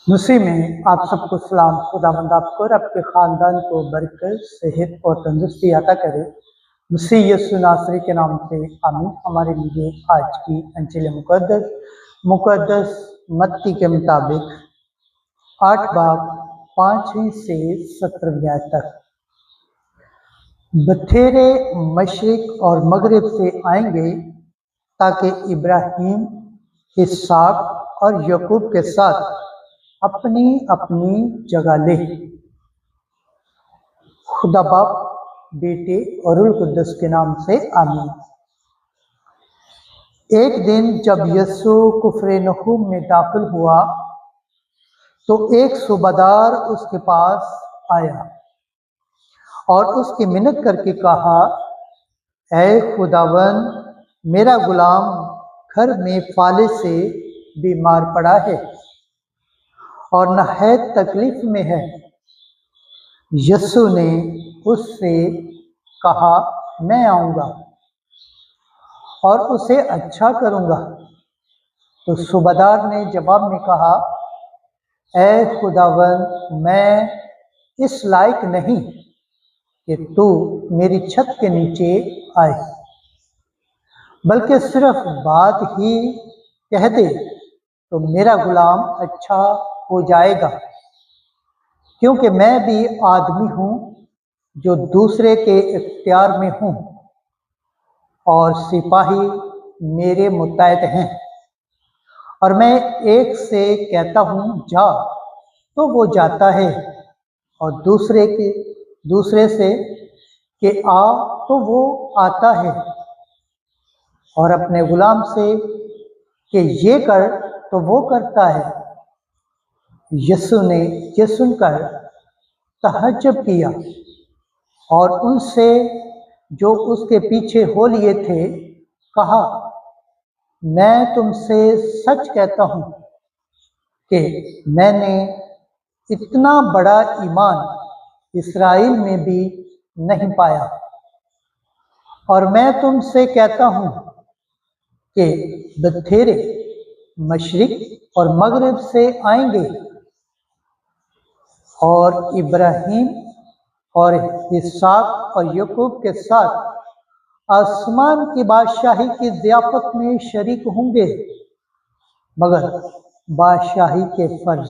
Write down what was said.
मसीह में आप सबको सलाम। खुदावंद आपको और आपके ख़ानदान को बरकत, सेहत और तंदुरुस्ती अता करे। मसीह यीशु नासरी के नाम से आमीन। हमारे लिए आज की अंजिल मुक़द्दस मत्ती के मुताबिक 8 बाब 5वीं से 17वीं आयत तक। बथेरे मशरिक और मगरिब से आएंगे ताकि इब्राहिम, इसहाक और याकूब के साथ अपनी अपनी जगह ले। खुदा बाप, बेटे और रूह कुद्दस के नाम से आमीन। एक दिन जब यीशु कुफरनहूम में दाखिल हुआ तो एक सूबेदार उसके पास आया और उसकी मिन्नत करके कहा, ऐ खुदावन, मेरा गुलाम घर में फाले से बीमार पड़ा है और नहायत तकलीफ में है। यीशु ने उससे कहा, मैं आऊँगा और उसे अच्छा करूँगा। तो सूबेदार ने जवाब में कहा, ऐ खुदावन, मैं इस लायक नहीं कि तू मेरी छत के नीचे आए, बल्कि सिर्फ बात ही कह दे तो मेरा गुलाम अच्छा हो जाएगा, क्योंकि मैं भी आदमी हूँ जो दूसरे के इख्तियार में हूँ और सिपाही मेरे मुतहत हैं। और मैं एक से कहता हूँ जा, तो वो जाता है, और दूसरे से कि आ, तो वो आता है, और अपने गुलाम से कि ये कर, तो वो करता है। यीशु ने ये सुनकर तहज्जुब किया और उनसे जो उसके पीछे हो लिए थे कहा, मैं तुमसे सच कहता हूँ कि मैंने इतना बड़ा ईमान इस्राएल में भी नहीं पाया। और मैं तुमसे कहता हूँ कि बथेरे मशरिक और मगरिब से आएंगे और इब्राहिम और इसहाक और याकूब के साथ आसमान की बादशाही की ज़ियाफ़त में शरीक होंगे, मगर बादशाही के फर्ज